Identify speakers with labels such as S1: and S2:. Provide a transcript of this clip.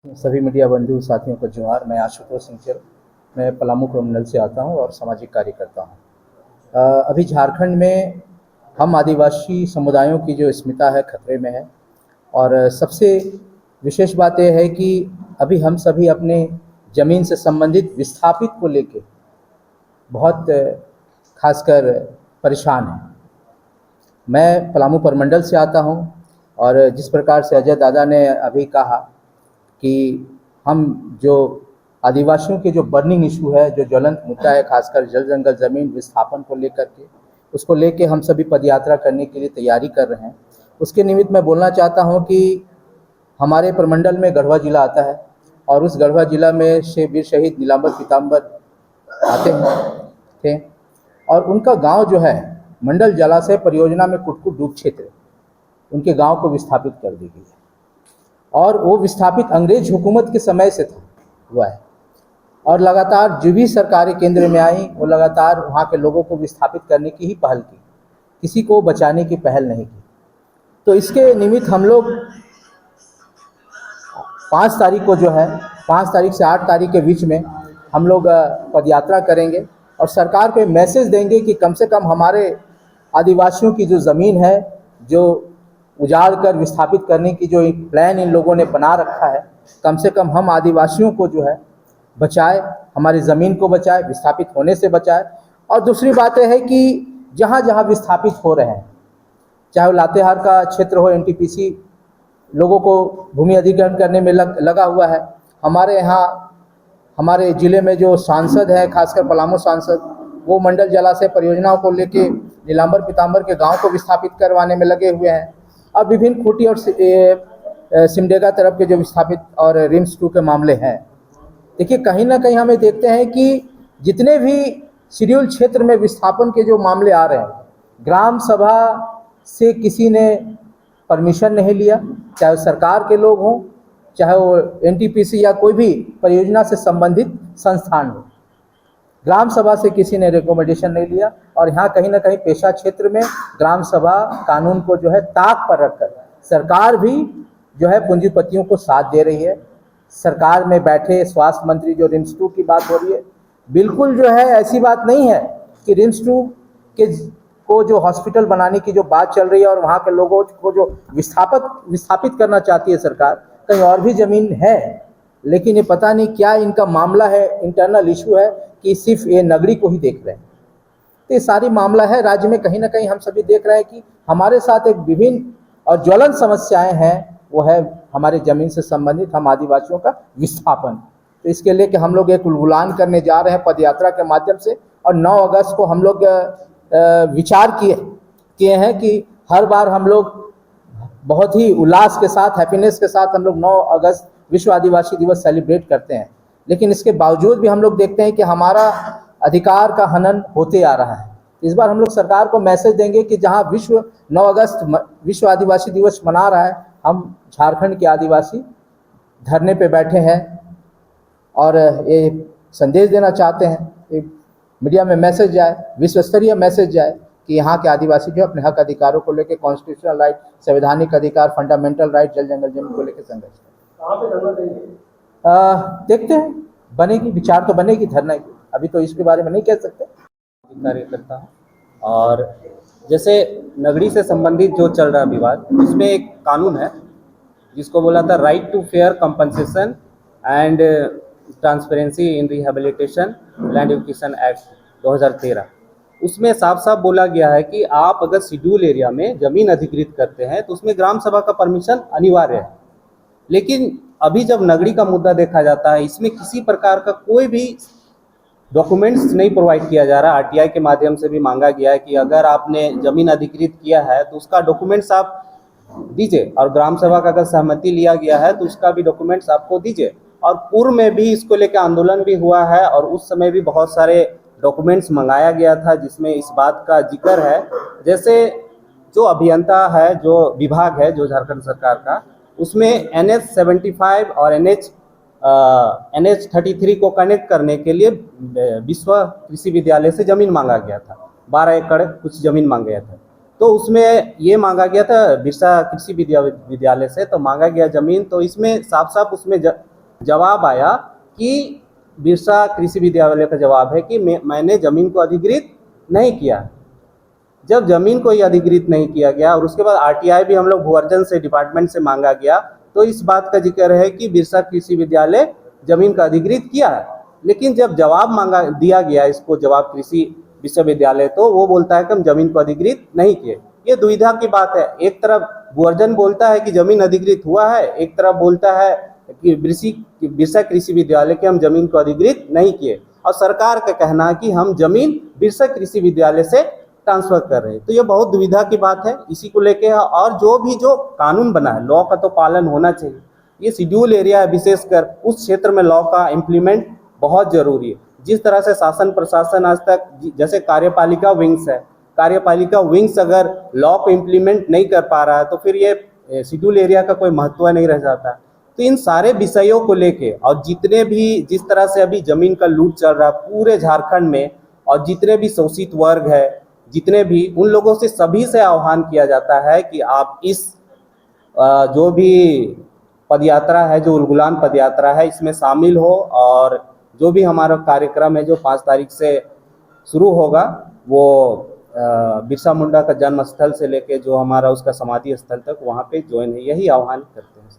S1: सभी मीडिया बंधु साथियों को जोहार। मैं आशुतोष सिंह, मैं पलामू प्रमंडल से आता हूं और सामाजिक कार्य करता हूं। अभी झारखंड में हम आदिवासी समुदायों की जो अस्मिता है खतरे में है। और सबसे विशेष बात यह है कि अभी हम सभी अपने ज़मीन से संबंधित विस्थापित को लेके बहुत खासकर परेशान हैं। मैं पलामू प्रमंडल से आता हूं और जिस प्रकार से अजय दादा ने अभी कहा कि हम जो आदिवासियों के जो बर्निंग इशू है, जो ज्वलंत मुद्दा है, खासकर जल जंगल ज़मीन विस्थापन को लेकर के, उसको लेके हम सभी पदयात्रा करने के लिए तैयारी कर रहे हैं। उसके निमित्त मैं बोलना चाहता हूं कि हमारे प्रमंडल में गढ़वा ज़िला आता है और उस गढ़वा ज़िला में वीर शहीद नीलांबर पीताम्बर आते थे और उनका गांव जो है मंडल जलाशय परियोजना में कुटकुट डूब क्षेत्र, उनके गांव को विस्थापित कर दी गई है और वो विस्थापित अंग्रेज हुकूमत के समय से था हुआ है। और लगातार जो भी सरकारें केंद्र में आई वो लगातार वहाँ के लोगों को विस्थापित करने की ही पहल की, किसी को बचाने की पहल नहीं की। तो इसके निमित्त हम लोग 5 तारीख को जो है 5 तारीख से 8 तारीख के बीच में हम लोग पदयात्रा करेंगे और सरकार को मैसेज देंगे कि कम से कम हमारे आदिवासियों की जो ज़मीन है, जो उजाड़ कर विस्थापित करने की जो एक प्लान इन लोगों ने बना रखा है, कम से कम हम आदिवासियों को जो है बचाए, हमारी ज़मीन को बचाए, विस्थापित होने से बचाए। और दूसरी बात यह है कि जहाँ जहाँ विस्थापित हो रहे हैं, चाहे वो लातेहार का क्षेत्र हो, एनटीपीसी लोगों को भूमि अधिग्रहण करने में लगा हुआ है। हमारे यहाँ हमारे ज़िले में जो सांसद है, खासकर पलामू सांसद, वो मंडल जलाशय परियोजनाओं को लेके नीलांबर पीताम्बर के गांव को विस्थापित करवाने में लगे हुए हैं। और विभिन्न खूंटी और सिमडेगा तरफ के जो विस्थापित और रिम्स 2 के मामले हैं। देखिए, कहीं ना कहीं हमें देखते हैं कि जितने भी शेड्यूल क्षेत्र में विस्थापन के जो मामले आ रहे हैं, ग्राम सभा से किसी ने परमिशन नहीं लिया, चाहे वो सरकार के लोग हों, चाहे वो एनटीपीसी या कोई भी परियोजना से संबंधित संस्थान हो, ग्राम सभा से किसी ने रिकमेंडेशन नहीं लिया। और यहाँ कहीं ना कहीं पेशा क्षेत्र में ग्राम सभा कानून को जो है ताक पर रखकर सरकार भी जो है पूंजीपतियों को साथ दे रही है। सरकार में बैठे स्वास्थ्य मंत्री, जो रिम्स 2 की बात हो रही है, बिल्कुल जो है ऐसी बात नहीं है कि रिम्स 2 के को जो हॉस्पिटल बनाने की जो बात चल रही है और वहाँ के लोगों को जो विस्थापित करना चाहती है सरकार, कहीं और भी ज़मीन है। लेकिन ये पता नहीं क्या इनका मामला है, इंटरनल इशू है कि सिर्फ ये नगरी को ही देख रहे हैं। तो ये सारी मामला है राज्य में, कहीं ना कहीं हम सभी देख रहे हैं कि हमारे साथ एक विभिन्न और ज्वलंत समस्याएं हैं, वो है हमारे ज़मीन से संबंधित हम आदिवासियों का विस्थापन। तो इसके लिए कि हम लोग एक उलगुलान करने जा रहे हैं पदयात्रा के माध्यम से। और 9 अगस्त को हम लोग विचार किए हैं कि हर बार हम लोग बहुत ही उल्लास के साथ, हैप्पीनेस के साथ हम लोग 9 अगस्त विश्व आदिवासी दिवस सेलिब्रेट करते हैं। लेकिन इसके बावजूद भी हम लोग देखते हैं कि हमारा अधिकार का हनन होते आ रहा है। इस बार हम लोग सरकार को मैसेज देंगे कि जहां 9 अगस्त विश्व आदिवासी दिवस मना रहा है, हम झारखंड के आदिवासी धरने पे बैठे हैं और ये संदेश देना चाहते हैं, एक मीडिया में मैसेज जाए, विश्व स्तरीय मैसेज जाए कि यहाँ के आदिवासी जो अपने हक अधिकारों को लेकर, कॉन्स्टिट्यूशनल राइट, संवैधानिक अधिकार, फंडामेंटल राइट, जल जंगल जमीन को लेकर संघर्ष करें। देखते हैं, बनेगी, विचार तो बनेगी धरना की, अभी तो इसके बारे में नहीं कह सकते।
S2: कार्य करता हूँ और जैसे नगरी से संबंधित जो चल रहा विवाद, उसमें एक कानून है जिसको बोला था right to fair compensation and transparency in rehabilitation land acquisition act 2013। उसमें साफ साफ बोला गया है कि आप अगर शेड्यूल एरिया में जमीन अधिकृत करते हैं तो उसमें ग्राम सभा का परमिशन अनिवार्य है। लेकिन अभी जब नगरी का मुद्दा देखा जाता है, इसमें किसी प्रकार का कोई भी डॉक्यूमेंट्स नहीं प्रोवाइड किया जा रहा। आरटीआई के माध्यम से भी मांगा गया है कि अगर आपने जमीन अधिकृत किया है तो उसका डॉक्यूमेंट्स आप दीजिए, और ग्राम सभा का अगर सहमति लिया गया है तो उसका भी डॉक्यूमेंट्स आपको दीजिए। और पूर्व में भी इसको लेकर आंदोलन भी हुआ है और उस समय भी बहुत सारे डॉक्यूमेंट्स मंगाया गया था जिसमें इस बात का जिक्र है। जैसे जो अभियंता है, जो विभाग है जो झारखंड सरकार का, उसमें NH 75 और NH 33 को कनेक्ट करने के लिए विश्व कृषि विद्यालय से ज़मीन मांगा गया था, 12 एकड़ कुछ ज़मीन मांगा गया था। तो उसमें ये मांगा गया था बिरसा कृषि विद्यालय से, तो मांगा गया ज़मीन, तो इसमें साफ साफ उसमें जवाब आया कि बिरसा कृषि विद्यालय का जवाब है कि मैंने ज़मीन को अधिग्रहित नहीं किया। जब ज़मीन को ही अधिग्रहित नहीं किया गया और उसके बाद आरटीआई भी हम लोग भूअर्जन से डिपार्टमेंट से मांगा गया, तो इस बात का जिक्र है कि बिरसा कृषि विद्यालय ज़मीन का अधिग्रहित किया है। लेकिन जब जवाब मांगा दिया गया इसको, जवाब कृषि विश्वविद्यालय, तो वो बोलता है कि हम ज़मीन को अधिग्रहित नहीं किए। ये दुविधा की बात है। एक तरफ भूअर्जन बोलता है कि ज़मीन अधिग्रहित हुआ है, एक तरफ बोलता है कि बिरसा कृषि विद्यालय के हम ज़मीन को अधिग्रहित नहीं किए, और सरकार का कहना है कि हम ज़मीन बिरसा कृषि विद्यालय से ट्रांसफर कर रहे हैं। तो ये बहुत दुविधा की बात है, इसी को लेके। और जो कानून बना है, लॉ का तो पालन होना चाहिए। ये शेड्यूल एरिया है, विशेषकर उस क्षेत्र में लॉ का इम्प्लीमेंट बहुत जरूरी है। जिस तरह से शासन प्रशासन आज तक, जैसे कार्यपालिका विंग्स है, कार्यपालिका विंग्स अगर लॉ को इम्प्लीमेंट नहीं कर पा रहा है तो फिर ये शेड्यूल एरिया का कोई महत्व नहीं रह जाता है। तो इन सारे विषयों को लेके, और जितने भी, जिस तरह से अभी जमीन का लूट चल रहा है पूरे झारखंड में, और जितने भी शोषित वर्ग है, जितने भी, उन लोगों से, सभी से आह्वान किया जाता है कि आप इस जो भी पदयात्रा है, जो उलगुलान पदयात्रा है, इसमें शामिल हो। और जो भी हमारा कार्यक्रम है जो 5 तारीख से शुरू होगा, वो बिरसा मुंडा का जन्म स्थल से लेके जो हमारा उसका समाधि स्थल तक, वहाँ पे ज्वाइन है, यही आह्वान करते हैं।